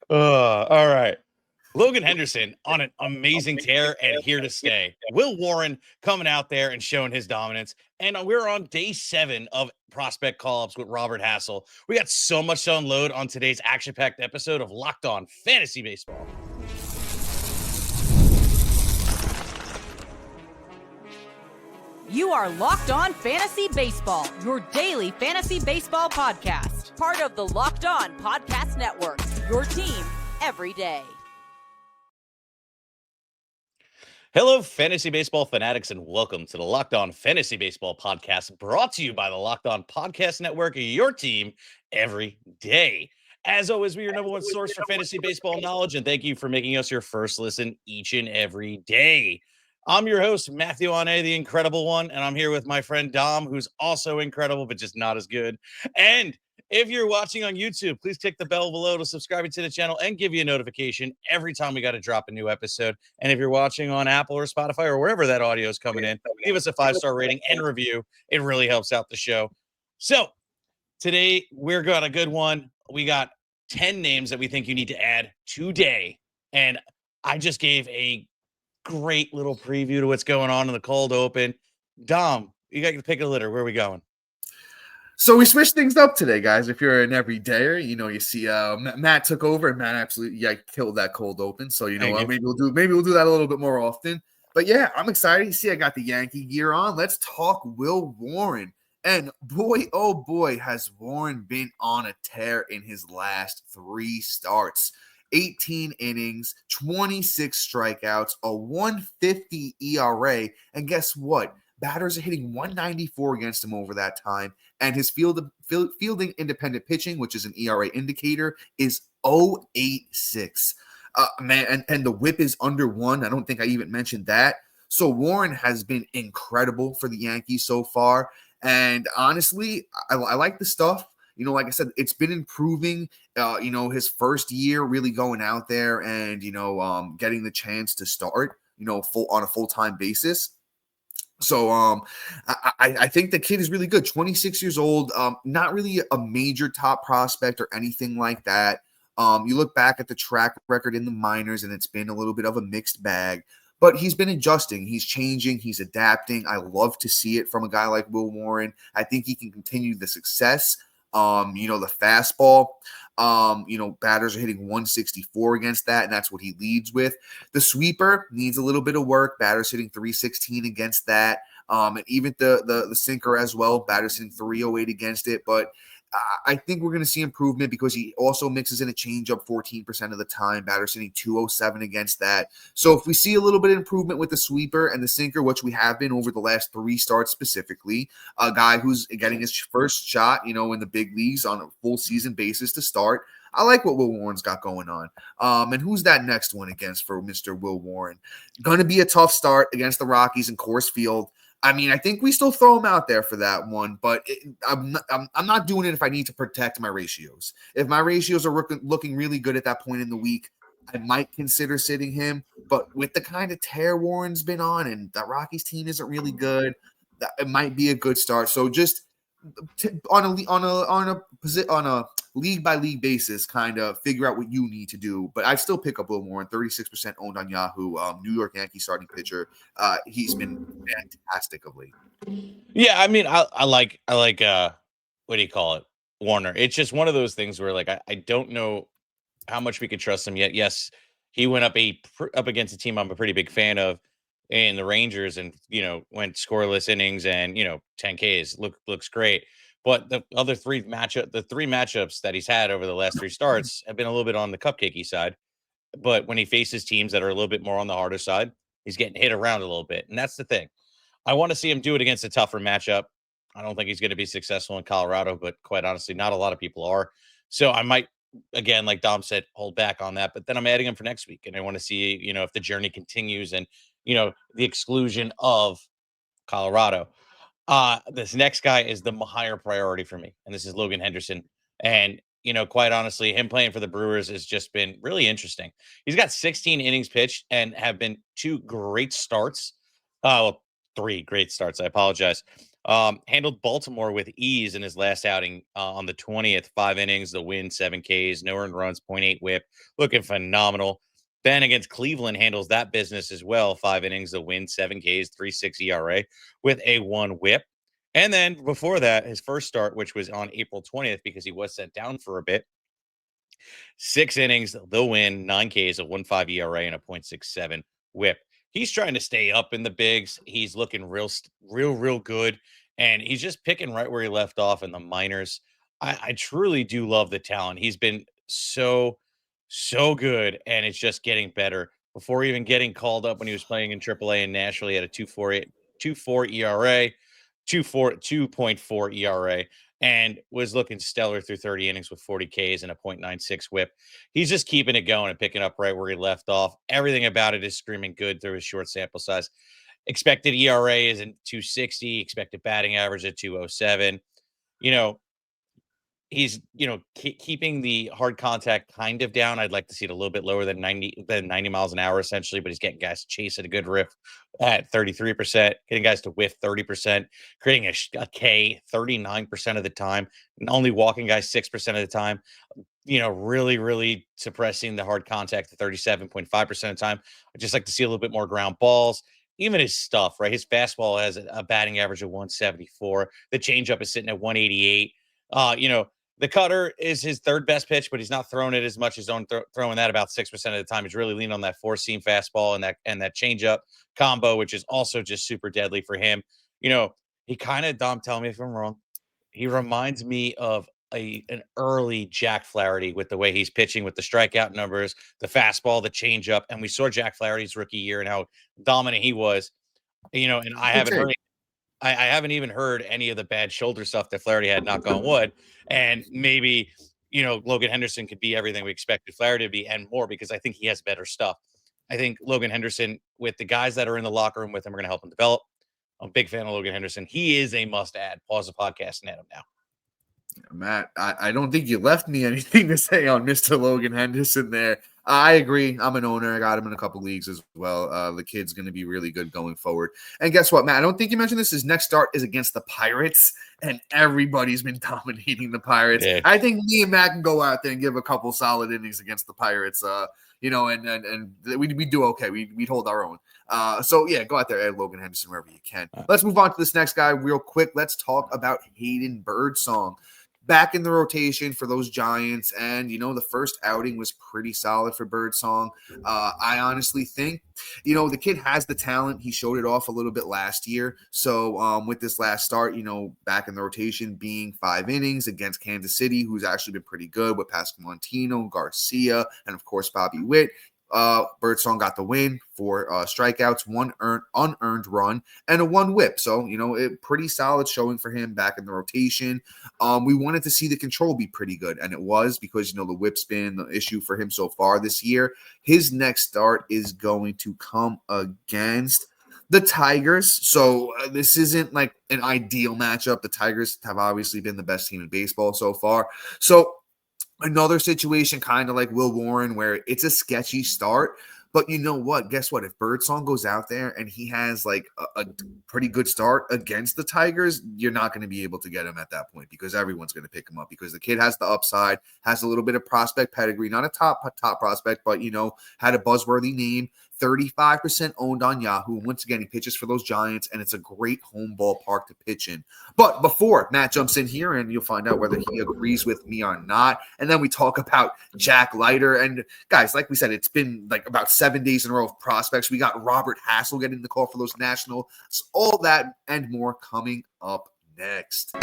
All right. Logan Henderson on an amazing tear and here to stay. Will Warren coming out there and showing his dominance. And we're on day 7 of prospect call-ups with Robert Hassell. We got so much to unload on today's action-packed episode of Locked On Fantasy Baseball. You are Locked On Fantasy Baseball, your daily fantasy baseball podcast. Part of the Locked On Podcast Network, your team every day. Hello, fantasy baseball fanatics, and welcome to the Locked On Fantasy Baseball podcast, brought to you by the Locked On Podcast Network, your team every day. As always, we're your number one source for fantasy baseball knowledge, and thank you for making us your first listen each and every day. I'm your host, Matthew Ane, the incredible one, and I'm here with my friend Dom, who's also incredible, but just not as good. And if you're watching on YouTube, please click the bell below to subscribe to the channel and give you a notification every time we got to drop a new episode. And if you're watching on Apple or Spotify or wherever that audio is coming in, give us a 5-star rating and review. It really helps out the show. So today we're got a good one. We got 10 names that we think you need to add today. And I just gave a great little preview to what's going on in the cold open. Dom, you got your pick a litter. Where are we going? So we switched things up today, guys. If you're an everydayer, you see Matt took over, and Matt absolutely killed that cold open. So maybe we'll do that a little bit more often. But yeah, I'm excited. You see, I got the Yankee gear on. Let's talk Will Warren. And boy, oh boy, has Warren been on a tear in his last 3 starts. 18 innings, 26 strikeouts, a 150 ERA, and guess what? Batters are hitting 194 against him over that time, and his fielding independent pitching, which is an ERA indicator, is 0.86. And the whip is under 1. I don't think I even mentioned that. So Warren has been incredible for the Yankees so far, and honestly, I like the stuff. Like I said, it's been improving. His first year really going out there and getting the chance to start, on a full-time basis. So I think the kid is really good. 26 years old, not really a major top prospect or anything like that. You look back at the track record in the minors, and it's been a little bit of a mixed bag. But he's been adjusting. He's changing. He's adapting. I love to see it from a guy like Will Warren. I think he can continue the success. The fastball, batters are hitting 164 against that, and that's what he leads with. The sweeper needs a little bit of work. Batters hitting 316 against that. And even the sinker as well, batters hitting 308 against it. But I think we're going to see improvement because he also mixes in a changeup 14% of the time. Batters hitting 207 against that. So if we see a little bit of improvement with the sweeper and the sinker, which we have been over the last 3 starts specifically, a guy who's getting his first shot, in the big leagues on a full season basis to start, I like what Will Warren's got going on. And who's that next one against for Mr. Will Warren? Going to be a tough start against the Rockies in Coors Field. I mean, I think we still throw him out there for that one, but I'm not doing it if I need to protect my ratios. If my ratios are looking really good at that point in the week, I might consider sitting him. But with the kind of tear Warren's been on, and the Rockies team isn't really good, it might be a good start. So just on a league by league basis, kind of figure out what you need to do. But I still pick up Will Warren, 36% owned on Yahoo. New York Yankees starting pitcher. He's been fantastic of late. Yeah, I mean, I like what do you call it, Warner. It's just one of those things where I don't know how much we could trust him yet. Yes, he went up against a team I'm a pretty big fan of in the Rangers, and went scoreless innings and 10 Ks. Looks great. But the three matchups that he's had over the last 3 starts have been a little bit on the cupcakey side. But when he faces teams that are a little bit more on the harder side, he's getting hit around a little bit. And that's the thing. I want to see him do it against a tougher matchup. I don't think he's going to be successful in Colorado, but quite honestly, not a lot of people are. So I might, again, like Dom said, hold back on that. But then I'm adding him for next week. And I want to see, if the journey continues and, the exclusion of Colorado. This next guy is the higher priority for me, and this is Logan Henderson. And quite honestly, him playing for the Brewers has just been really interesting. He's got 16 innings pitched and have been 2 great starts. 3 great starts. I apologize. Handled Baltimore with ease in his last outing on the 20th. 5 innings, the win, 7 Ks, no earned runs, .8 whip, looking phenomenal. Then against Cleveland, handles that business as well. 5 innings, the win, 7 Ks, 3.6 ERA with a 1 whip. And then before that, his first start, which was on April 20th, because he was sent down for a bit. 6 innings, the win, 9 Ks, a 1.5 ERA, and a .67 whip. He's trying to stay up in the bigs. He's looking real good. And he's just picking right where he left off in the minors. I truly do love the talent. He's been so good, and it's just getting better. Before even getting called up when he was playing in AAA in Nashville, he had a 2.4 ERA, 2.4 ERA, and was looking stellar through 30 innings with 40 Ks and a .96 whip. He's just keeping it going and picking up right where he left off. Everything about it is screaming good through his short sample size. Expected ERA is in 2.60, expected batting average at 2.07. You know, he's keeping the hard contact kind of down. I'd like to see it a little bit lower than 90 miles an hour essentially, but he's getting guys to chase at a good riff at 33%, getting guys to whiff 30%, creating a K 39% of the time, and only walking guys 6% of the time. Really suppressing the hard contact at 37.5% of the time. I'd just like to see a little bit more ground balls. Even his stuff, right? His fastball has a batting average of 174. The changeup is sitting at 188. The cutter is his third best pitch, but he's not throwing it as much as throwing that about 6% of the time. He's really leaning on that four-seam fastball and that changeup combo, which is also just super deadly for him. He kind of, Dom, tell me if I'm wrong. He reminds me of an early Jack Flaherty with the way he's pitching, with the strikeout numbers, the fastball, the changeup, and we saw Jack Flaherty's rookie year and how dominant he was. And I haven't even heard any of the bad shoulder stuff that Flaherty had, knock on wood. And maybe, Logan Henderson could be everything we expected Flaherty to be and more, because I think he has better stuff. I think Logan Henderson, with the guys that are in the locker room with him, are going to help him develop. I'm a big fan of Logan Henderson. He is a must add. Pause the podcast and add him now. Matt, I don't think you left me anything to say on Mr. Logan Henderson there. I agree. I'm an owner. I got him in a couple leagues as well. The kid's going to be really good going forward. And guess what, Matt? I don't think you mentioned this. His next start is against the Pirates, and everybody's been dominating the Pirates. Yeah. I think me and Matt can go out there and give a couple solid innings against the Pirates. And we do okay. We'd hold our own. So yeah, go out there, add Logan Henderson wherever you can. Let's move on to this next guy real quick. Let's talk about Hayden Birdsong. Back in the rotation for those Giants, and the first outing was pretty solid for Birdsong. I honestly think, the kid has the talent. He showed it off a little bit last year. So with this last start, back in the rotation, being 5 innings against Kansas City, who's actually been pretty good with Pascal Montino, Garcia, and of course Bobby Witt. Birdsong got the win for strikeouts, 1 unearned run, and a 1 whip. So, pretty solid showing for him back in the rotation. We wanted to see the control be pretty good, and it was, because, the whip's been the issue for him so far this year. His next start is going to come against the Tigers. So this isn't like an ideal matchup. The Tigers have obviously been the best team in baseball so far. So another situation kind of like Will Warren, where it's a sketchy start. But you know what? Guess what? If Birdsong goes out there and he has like a pretty good start against the Tigers, you're not going to be able to get him at that point, because everyone's going to pick him up, because the kid has the upside, has a little bit of prospect pedigree, not a top prospect, but, had a buzzworthy name. 35% owned on Yahoo. Once again, he pitches for those Giants, and it's a great home ballpark to pitch in. But before Matt jumps in here, and you'll find out whether he agrees with me or not, and then we talk about Jack Leiter. And guys, like we said, it's been like about 7 days in a row of prospects. We got Robert Hassell getting the call for those Nationals. All that and more coming up next.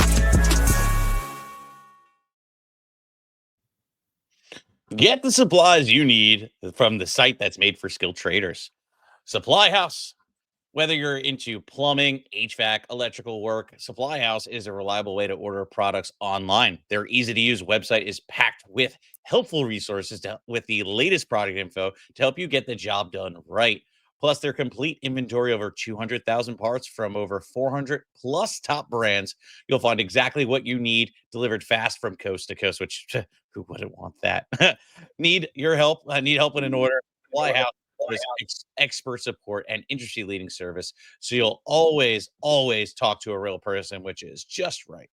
Get the supplies you need from the site that's made for skilled traders. Supply House. Whether you're into plumbing, HVAC, electrical work, Supply House is a reliable way to order products online. Their easy-to-use website is packed with helpful resources with the latest product info to help you get the job done right. Plus, their complete inventory, over 200,000 parts from over 400 plus top brands. You'll find exactly what you need delivered fast from coast to coast, which who wouldn't want that? Need your help? Need help in an order? Supply House offers expert support and industry leading service. So you'll always talk to a real person, which is just right.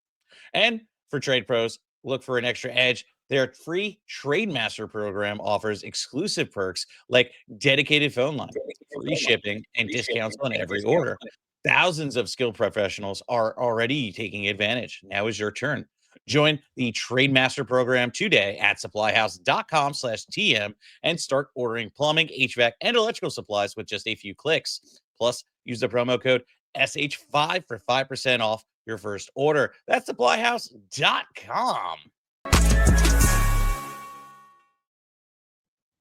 And for trade pros, look for an extra edge. Their free Trade Master program offers exclusive perks like dedicated phone line, free shipping, and discounts on every order. Thousands of skilled professionals are already taking advantage. Now is your turn. Join the Trade Master program today at supplyhouse.com/TM and start ordering plumbing, HVAC, and electrical supplies with just a few clicks. Plus, use the promo code SH5 for 5% off your first order. That's supplyhouse.com.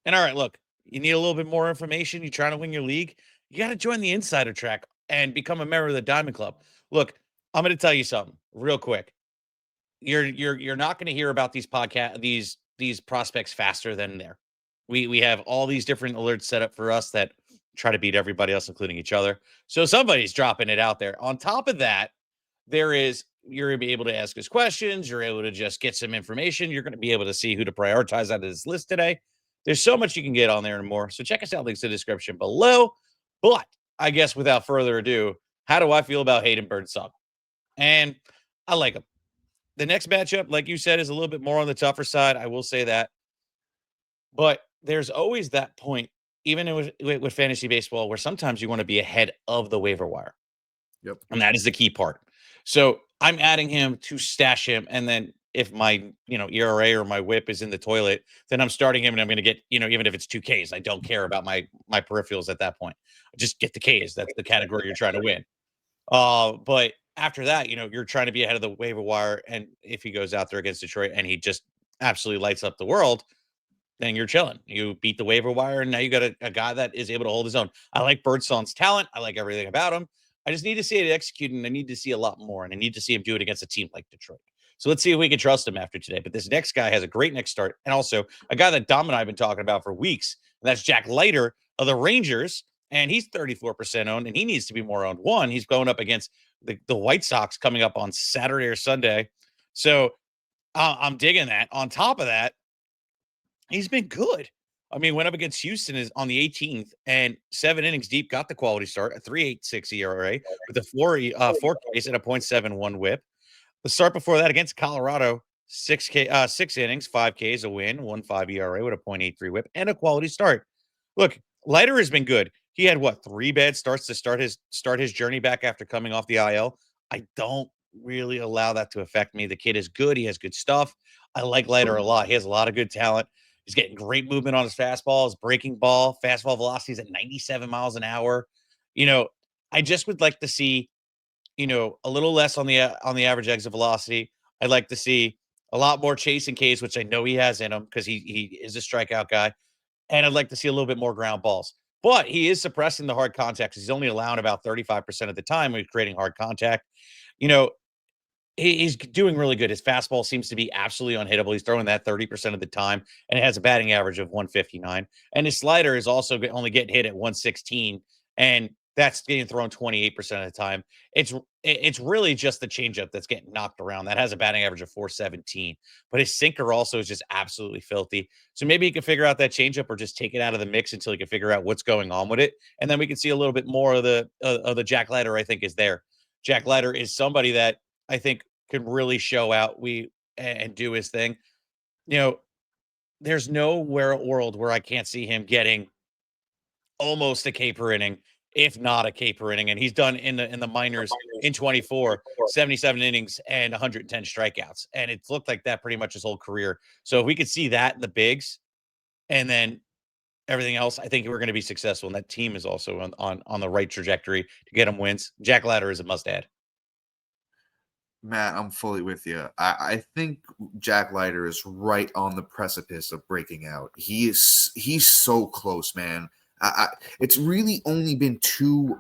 And all right, look, you need a little bit more information. You're trying to win your league. You got to join the insider track and become a member of the Diamond Club. Look, I'm going to tell you something real quick. You're not going to hear about these these prospects faster than there. We have all these different alerts set up for us that try to beat everybody else, including each other. So somebody's dropping it out there. On top of that, you're going to be able to ask us questions. You're able to just get some information. You're going to be able to see who to prioritize out of this list today. There's so much you can get on there and more. So check us out. Links in the description below. But I guess without further ado, how do I feel about Hayden Birdsong? And I like him. The next matchup, like you said, is a little bit more on the tougher side. I will say that. But there's always that point, even with fantasy baseball, where sometimes you want to be ahead of the waiver wire. Yep. And that is the key part. So I'm adding him to stash him. And then if my, ERA or my whip is in the toilet, then I'm starting him and I'm going to get, even if it's 2 Ks, I don't care about my peripherals at that point. Just get the Ks. That's the category you're trying to win. But after that, you're trying to be ahead of the waiver wire. And if he goes out there against Detroit and he just absolutely lights up the world, then you're chilling. You beat the waiver wire, and now you got a guy that is able to hold his own. I like Birdsong's talent. I like everything about him. I just need to see it executed, and I need to see a lot more, and I need to see him do it against a team like Detroit. So let's see if we can trust him after today. But this next guy has a great next start, and also a guy that Dom and I have been talking about for weeks, and that's Jack Leiter of the Rangers, and he's 34% owned, and he needs to be more owned. One, he's going up against the White Sox coming up on Saturday or Sunday. So I'm digging that. On top of that, he's been good. I mean, went up against Houston is on the 18th and 7 innings deep, got the quality start, a 3.86 ERA with a 4 Ks and a .71 whip. The start before that against Colorado, 6 innings, 5 Ks, a win, 1.5 ERA with a .83 whip and a quality start. Look, Leiter has been good. He had 3 bad starts to start his journey back after coming off the IL. I don't really allow that to affect me. The kid is good. He has good stuff. I like Leiter a lot. He has a lot of good talent. He's getting great movement on his fastball, his breaking ball, fastball velocities at 97 miles an hour. I just would like to see, a little less on the average exit velocity. I'd like to see a lot more chasing Ks, which I know he has in him because he is a strikeout guy. And I'd like to see a little bit more ground balls. But he is suppressing the hard contact. He's only allowing about 35% of the time when he's creating hard contact. He's doing really good. His fastball seems to be absolutely unhittable. He's throwing that 30% of the time, and it has a batting average of 159. And his slider is also only getting hit at 116, and that's getting thrown 28% of the time. It's really just the changeup that's getting knocked around. That has a batting average of 417. But his sinker also is just absolutely filthy. So maybe he can figure out that changeup or just take it out of the mix until he can figure out what's going on with it. And then we can see a little bit more of the Jack Leiter, I think, is there. Jack Leiter is somebody that I think can really show out and do his thing. There's no world where I can't see him getting almost a K per inning, if not a K per inning. And he's done in the minors in 24, 77 innings and 110 strikeouts. And it's looked like that pretty much his whole career. So if we could see that in the bigs and then everything else, I think we're going to be successful. And that team is also on the right trajectory to get him wins. Jack Leiter is a must add. Matt, I'm fully with you. I think Jack Leiter is right on the precipice of breaking out. He's so close, man. It's really only been 2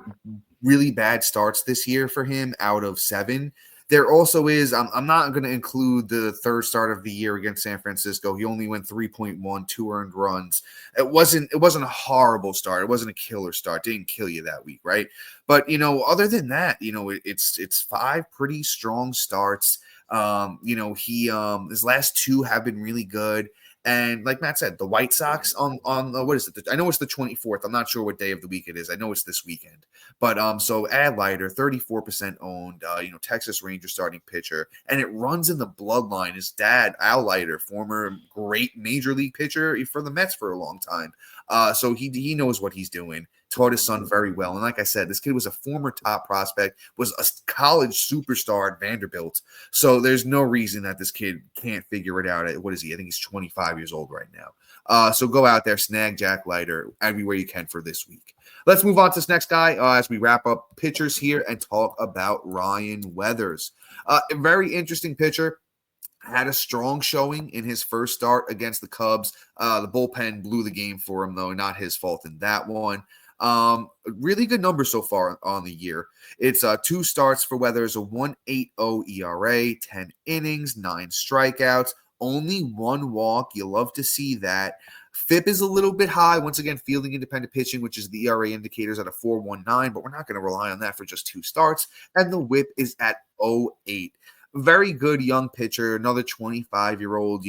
really bad starts this year for him out of 7. There also is, I'm not going to include the 3rd start of the year against San Francisco. He only went 3.1, 2 earned runs. It wasn't a horrible start. It wasn't a killer start. It didn't kill you that week, right? But, other than that, it's 5 pretty strong starts. His last 2 have been really good. And like Matt said, the White Sox on what is it? I know it's the 24th. I'm not sure what day of the week it is. I know it's this weekend. But so add Leiter, 34% owned, Texas Rangers starting pitcher, and it runs in the bloodline. His dad, Al Leiter, former great major league pitcher for the Mets for a long time. So he knows what he's doing. Taught his son very well. And like I said, this kid was a former top prospect, was a college superstar at Vanderbilt. So there's no reason that this kid can't figure it out. What is he? I think he's 25 years old right now. So go out there, snag Jack Leiter everywhere you can for this week. Let's move on to this next guy as we wrap up pitchers here and talk about Ryan Weathers. A very interesting pitcher. Had a strong showing in his first start against the Cubs. The bullpen blew the game for him, though. Not his fault in that one. Really good numbers so far on the year. It's 2 starts for Weathers, a 1.80 ERA, 10 innings, 9 strikeouts, only 1 walk. You love to see that. FIP is a little bit high. Once again, fielding independent pitching, which is the ERA indicators at a 4.19, but we're not going to rely on that for just 2 starts. And the whip is at 0.8. Very good young pitcher, another 25-year-old,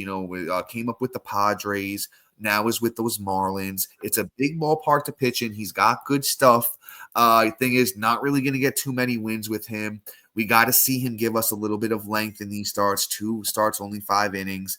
came up with the Padres, now is with those Marlins. It's a big ballpark to pitch in. He's got good stuff. Thing is, not really going to get too many wins with him. We got to see him give us a little bit of length in these starts. 2 starts, only 5 innings.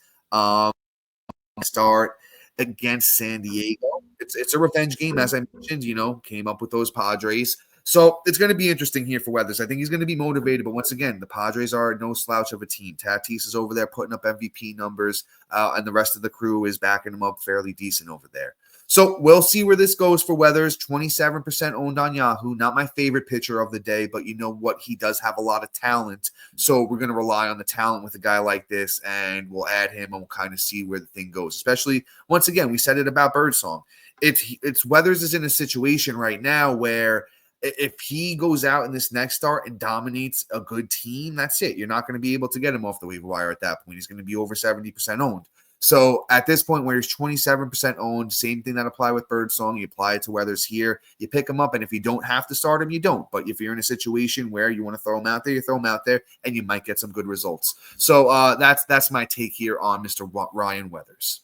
Start against San Diego. It's a revenge game, as I mentioned, came up with those Padres. So it's going to be interesting here for Weathers. I think he's going to be motivated, but once again, the Padres are no slouch of a team. Tatis is over there putting up MVP numbers, and the rest of the crew is backing him up fairly decent over there. So we'll see where this goes for Weathers. 27% owned on Yahoo. Not my favorite pitcher of the day, but you know what? He does have a lot of talent. So we're going to rely on the talent with a guy like this, and we'll add him, and we'll kind of see where the thing goes. Especially, once again, we said it about Birdsong. It's Weathers is in a situation right now where if he goes out in this next start and dominates a good team, that's it. You're not going to be able to get him off the waiver wire at that point. He's going to be over 70% owned. So at this point where he's 27% owned, same thing that apply with Birdsong. You apply it to Weathers here. You pick him up, and if you don't have to start him, you don't. But if you're in a situation where you want to throw him out there, you throw him out there, and you might get some good results. So that's my take here on Mr. Ryan Weathers.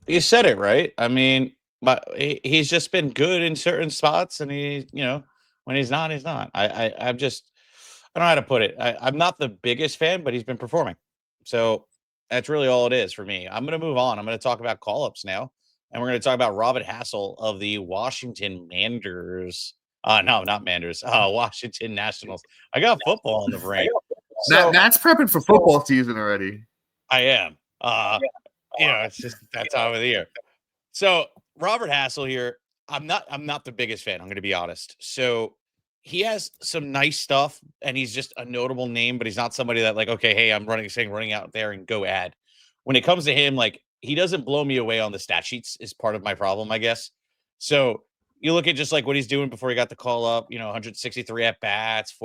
You said it right. I mean, but he's just been good in certain spots, and when he's not, he's not. I don't know how to put it. I'm not the biggest fan, but he's been performing. So that's really all it is for me. I'm going to move on. I'm going to talk about call-ups now, and we're going to talk about Robert Hassell of the Washington Manders. No, not Manders. Washington Nationals. I got football in the brain. So, Matt's prepping for football season already. I am. It's just that time of the year. So Robert Hassell here, I'm not the biggest fan. I'm going to be honest. So he has some nice stuff, and he's just a notable name, but he's not somebody that okay, hey, I'm running out there and go add. When it comes to him, he doesn't blow me away on the stat sheets is part of my problem, I guess. So you look at just what he's doing before he got the call up, 163 at bats,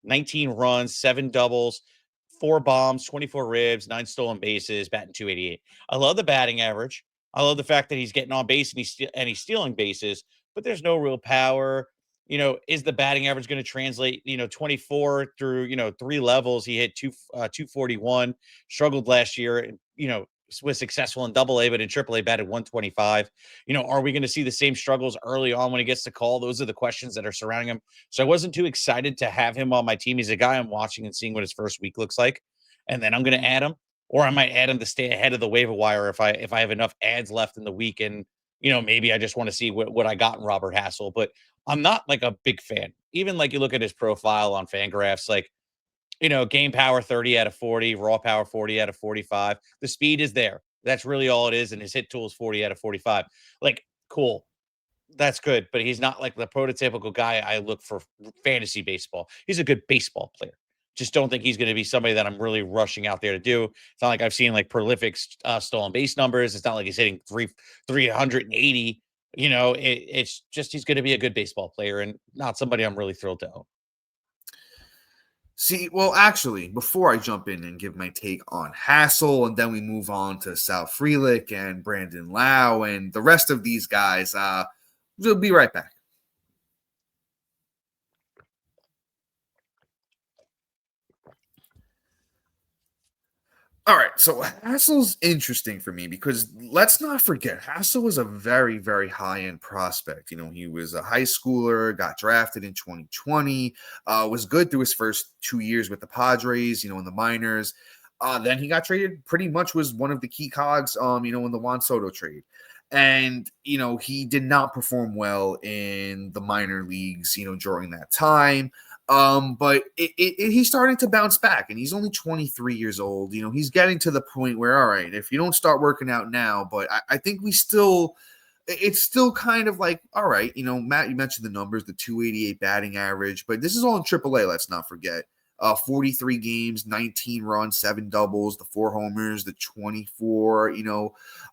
19 runs, 7 doubles, 4 bombs, 24 ribs, 9 stolen bases, batting .288. I love the batting average. I love the fact that he's getting on base and he's stealing bases, but there's no real power. Is the batting average going to translate? 24 through 3 levels. He hit 241. Struggled last year, and was successful in Double A, but in Triple A batted 125. Are we going to see the same struggles early on when he gets the call? Those are the questions that are surrounding him. So I wasn't too excited to have him on my team. He's a guy I'm watching and seeing what his first week looks like, and then I'm going to add him, or I might add him to stay ahead of the waiver wire if I have enough ads left in the week, and maybe I just want to see what I got in Robert Hassell. But I'm not a big fan. Even you look at his profile on Fangraphs, game power 30 out of 40, raw power 40 out of 45. The speed is there. That's really all it is. And his hit tool is 40 out of 45. Cool. That's good. But he's not the prototypical guy I look for fantasy baseball. He's a good baseball player. Just don't think he's going to be somebody that I'm really rushing out there to do. It's not like I've seen prolific stolen base numbers. It's not like he's hitting 380. It's just he's going to be a good baseball player and not somebody I'm really thrilled to own. See, well, actually, before I jump in and give my take on Hassell, and then we move on to Sal Frelick and Brandon Lowe and the rest of these guys, we'll be right back. All right, so Hassell's interesting for me because let's not forget Hassell was a very, very high-end prospect. He was a high schooler, got drafted in 2020, was good through his first 2 years with the Padres, in the minors. Then he got traded, pretty much was one of the key cogs, in the Juan Soto trade. And, he did not perform well in the minor leagues, during that time. But he's starting to bounce back, and he's only 23 years old. He's getting to the point where, all right, if you don't start working out now, but I think it's still kind of like, all right, Matt, you mentioned the numbers, the 288 batting average, but this is all in AAA, let's not forget. 43 games, 19 runs, 7 doubles, the 4 homers, the 24,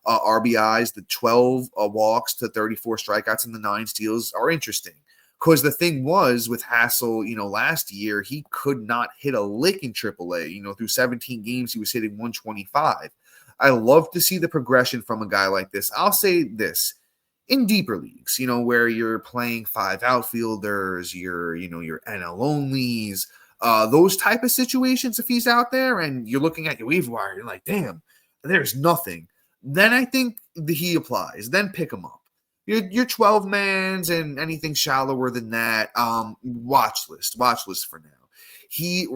RBIs, the 12 walks to 34 strikeouts, and the 9 steals are interesting. Because the thing was with Hassell, last year, he could not hit a lick in AAA. Through 17 games, he was hitting 125. I love to see the progression from a guy like this. I'll say this. In deeper leagues, where you're playing 5 outfielders, your NL onlys, those type of situations, if he's out there and you're looking at your waiver wire, you're like, damn, there's nothing. Then I think he applies. Then pick him up. Your 12 mans and anything shallower than that, watch list for now.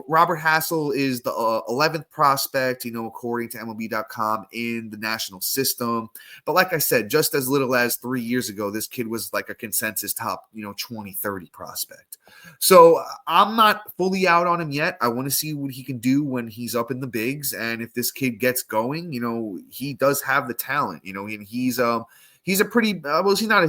Robert Hassell is the 11th prospect, according to MLB.com in the national system. But like I said, just as little as 3 years ago, this kid was like a consensus top, 20, 30 prospect. So I'm not fully out on him yet. I want to see what he can do when he's up in the bigs. And if this kid gets going, he does have the talent, and he's a pretty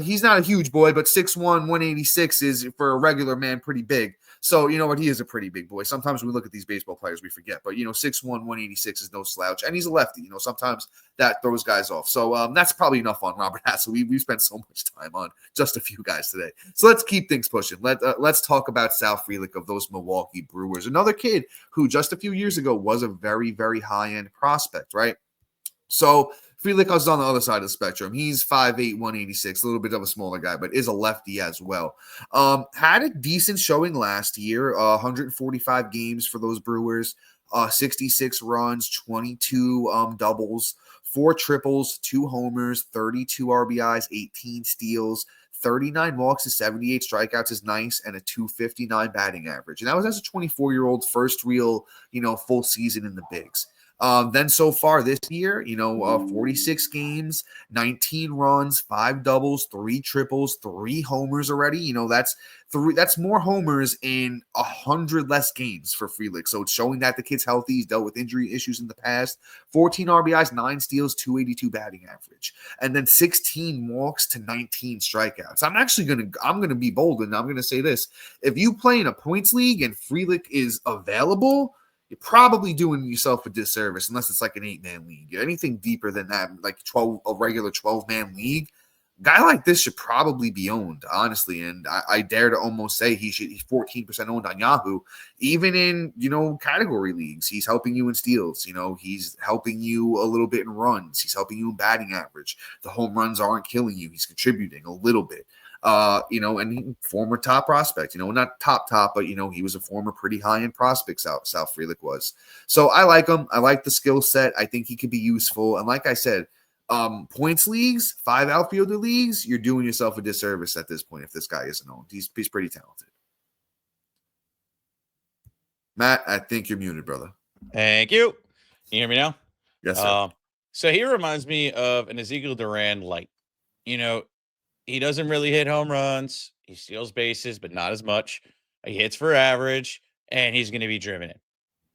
he's not a huge boy, but 6'1", 186 is for a regular man pretty big. So you know what, he is a pretty big boy. Sometimes when we look at these baseball players, we forget, but 6'1", 186 is no slouch, and he's a lefty. Sometimes that throws guys off. So that's probably enough on Robert Hassell. We've spent so much time on just a few guys today. So let's keep things pushing. Let's talk about Sal Frelick of those Milwaukee Brewers, another kid who just a few years ago was a very, very high end prospect, right? So Frelick is on the other side of the spectrum. He's 5'8", 186, a little bit of a smaller guy, but is a lefty as well. Had a decent showing last year, 145 games for those Brewers, 66 runs, 22 doubles, 4 triples, 2 homers, 32 RBIs, 18 steals, 39 walks to 78 strikeouts is nice, and a 259 batting average. And that was as a 24-year-old first real, full season in the bigs. Then so far this year, 46 games, 19 runs, 5 doubles, 3 triples, 3 homers already. That's more homers in 100 less games for Frelick. So it's showing that the kid's healthy. He's dealt with injury issues in the past. 14 RBIs, 9 steals, 282 batting average, and then 16 walks to 19 strikeouts. I'm gonna be bold, and I'm gonna say this: if you play in a points league and Frelick is available, you're probably doing yourself a disservice unless it's like an 8-man league. Anything deeper than that, like a regular 12-man league, guy like this should probably be owned, honestly. And I dare to almost say he's 14% owned on Yahoo. Even in, category leagues, he's helping you in steals. He's helping you a little bit in runs. He's helping you in batting average. The home runs aren't killing you. He's contributing a little bit. And former top prospect, not top, but, he was a former pretty high-end prospect, Sal Frelick was. So I like him. I like the skill set. I think he could be useful. And like I said, points leagues, 5 outfielder leagues, you're doing yourself a disservice at this point if this guy isn't owned. He's pretty talented. Matt, I think you're muted, brother. Thank you. Can you hear me now? Yes, sir. So he reminds me of an Ezekiel Duran light. He doesn't really hit home runs. He steals bases, but not as much. He hits for average, and he's going to be driven in.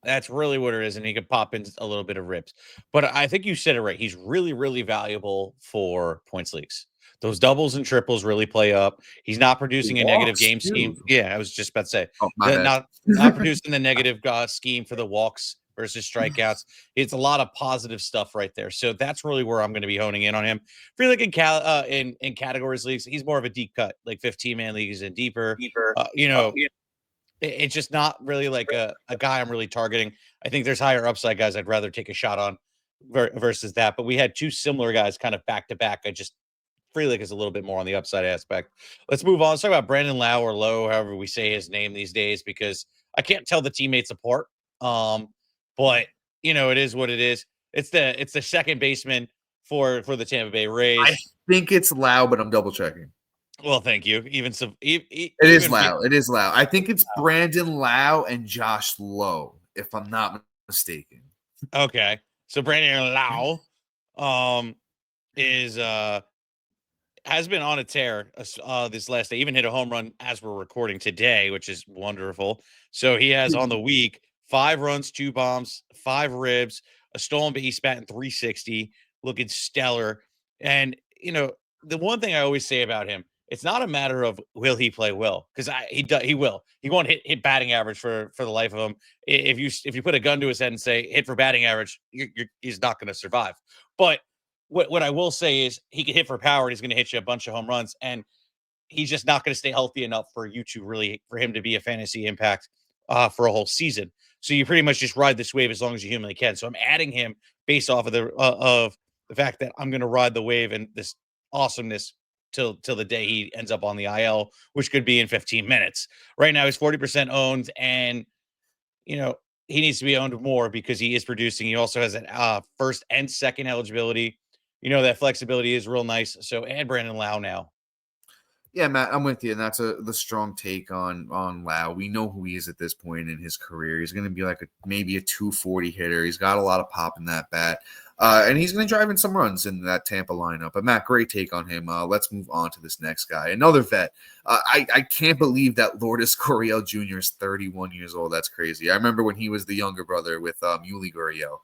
That's really what it is, and he can pop in a little bit of rips. But I think you said it right. He's really, really valuable for points leagues. Those doubles and triples really play up. He's not producing a negative game scheme. Yeah, I was just about to say. Not producing the negative scheme for the walks versus strikeouts. It's a lot of positive stuff right there. So that's really where I'm going to be honing in on him. Frelick in categories leagues, he's more of a deep cut, like 15-man leagues and deeper. It's just not really like a guy I'm really targeting. I think there's higher upside guys I'd rather take a shot on versus that. But we had 2 similar guys kind of back to back. Frelick is a little bit more on the upside aspect. Let's move on. Let's talk about Brandon Lowe or Lowe, however we say his name these days, because I can't tell the teammates apart. But it is what it is. It's the second baseman for the Tampa Bay I Rays. think it's Lowe, but I'm double checking. Well, thank you. Even some, It is Lowe. It is Lowe. I think it's Brandon Lowe and Josh Lowe, if I'm not mistaken. Okay, so Brandon Lowe, is has been on a tear this last day. Even hit a home run as we're recording today, which is wonderful. So he has on the week 5 runs, 2 bombs, 5 ribs, a stolen base, batting .360, looking stellar. And the one thing I always say about him, it's not a matter of will he play well, because he will. He won't hit batting average for the life of him. If you put a gun to his head and say hit for batting average, he's not going to survive. But what I will say is he can hit for power and he's going to hit you a bunch of home runs, and he's just not going to stay healthy enough for him to be a fantasy impact for a whole season. So you pretty much just ride this wave as long as you humanly can. So I'm adding him based off of the fact that I'm going to ride the wave and this awesomeness till the day he ends up on the IL, which could be in 15 minutes. Right now he's 40% owned, and he needs to be owned more because he is producing. He also has an first and second eligibility. That flexibility is real nice. So add Brandon Lowe now. Yeah, Matt, I'm with you, and that's the strong take on Lowe. We know who he is at this point in his career. He's going to be like maybe a 240 hitter. He's got a lot of pop in that bat. And he's going to drive in some runs in that Tampa lineup. But, Matt, great take on him. Let's move on to this next guy. Another vet. I can't believe that Lourdes Gurriel Jr. is 31 years old. That's crazy. I remember when he was the younger brother with Gurriel.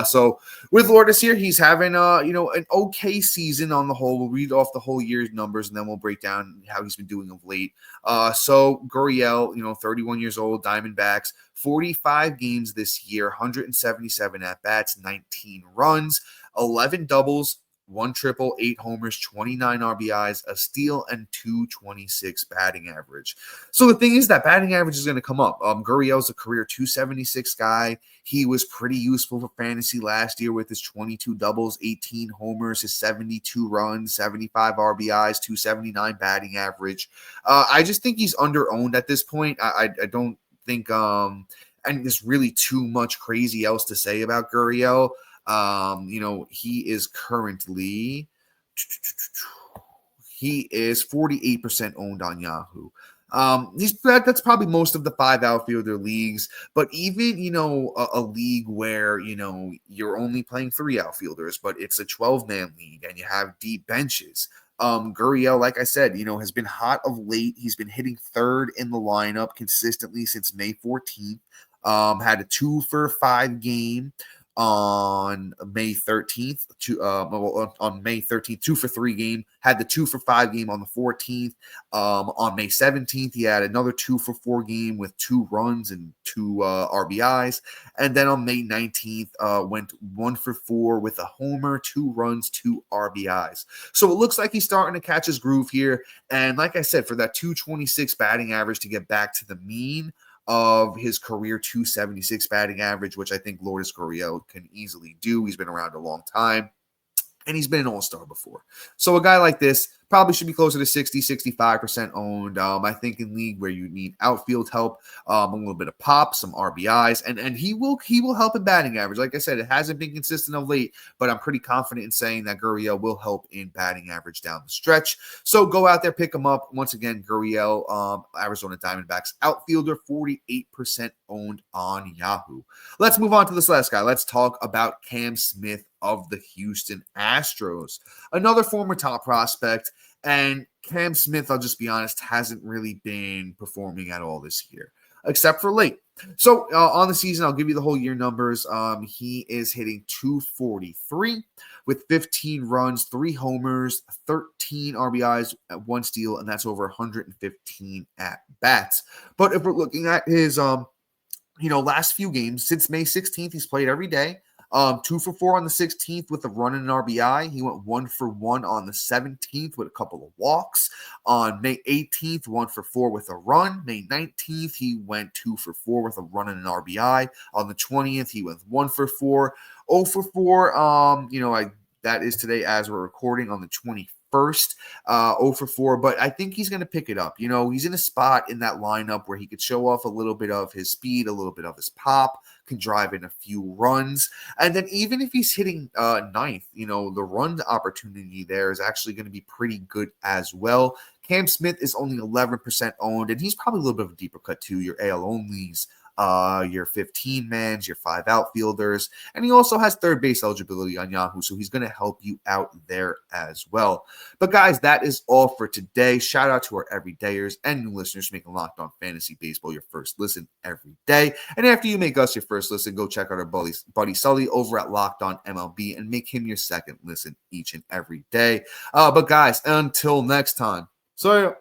So with Lourdes here, he's having an okay season on the whole. We'll read off the whole year's numbers, and then we'll break down how he's been doing of late. So Gurriel, 31 years old, Diamondbacks, 45 games this year, 177 at-bats, 19 runs, 11 doubles, 1 triple, 8 homers, 29 RBIs, a steal, and 226 batting average. So the thing is that batting average is going to come up. Gurriel's a career 276 guy. He was pretty useful for fantasy last year with his 22 doubles, 18 homers, his 72 runs, 75 RBIs, 279 batting average. I just think he's under-owned at this point. I don't think and there's really too much crazy else to say about Gurriel. He is currently 48% owned on Yahoo. That's probably most of the 5 outfielder leagues, but even a league where you're only playing 3 outfielders, but it's a 12-man league and you have deep benches. Gurriel, like I said, has been hot of late. He's been hitting third in the lineup consistently since May 14th. Had a 2-for-5 game on May 13th on May 13th, 2-for-3 game, had the 2-for-5 game on the 14th. On May 17th, he had another 2-for-4 game with 2 runs and 2 RBIs. And then on May 19th, went 1-for-4 with a homer, 2 runs, 2 RBIs. So it looks like he's starting to catch his groove here. And like I said, for that 226 batting average to get back to the mean of his career 276 batting average, which I think Lourdes Gurriel can easily do. He's been around a long time, and he's been an all-star before. So a guy like this probably should be closer to 60, 65% owned. I think in league where you need outfield help, a little bit of pop, some RBIs, and he will help in batting average. Like I said, it hasn't been consistent of late, but I'm pretty confident in saying that Gurriel will help in batting average down the stretch. So go out there, pick him up. Once again, Gurriel, Arizona Diamondbacks outfielder, 48% owned on Yahoo. Let's move on to this last guy. Let's talk about Cam Smith of the Houston Astros, another former top prospect. And Cam Smith, I'll just be honest, hasn't really been performing at all this year, except for late. So on the season, I'll give you the whole year numbers. He is hitting 243 with 15 runs, 3 homers, 13 RBIs, 1 steal, and that's over 115 at-bats. But if we're looking at his last few games, since May 16th, he's played every day. 2-for-4 on the 16th with a run and an RBI. He went 1-for-1 on the 17th with a couple of walks. On May 18th, 1-for-4 with a run. May 19th, he went 2-for-4 with a run and an RBI. On the 20th, he went 1-for-4. 0-for-4, that is today as we're recording on the 21st. 0-for-4, but I think he's going to pick it up. He's in a spot in that lineup where he could show off a little bit of his speed, a little bit of his pop, can drive in a few runs. And then even if he's hitting ninth, the run opportunity there is actually going to be pretty good as well. Cam Smith is only 11% owned, and he's probably a little bit of a deeper cut too. Your AL onlys, your 15-mans, your 5 outfielders, and he also has third base eligibility on Yahoo, so he's going to help you out there as well. But guys, that is all for today. Shout out to our everydayers and new listeners for making Locked On Fantasy Baseball your first listen every day. And after you make us your first listen, go check out our buddy Sully over at Locked On MLB and make him your second listen each and every day. But guys, until next time, see ya.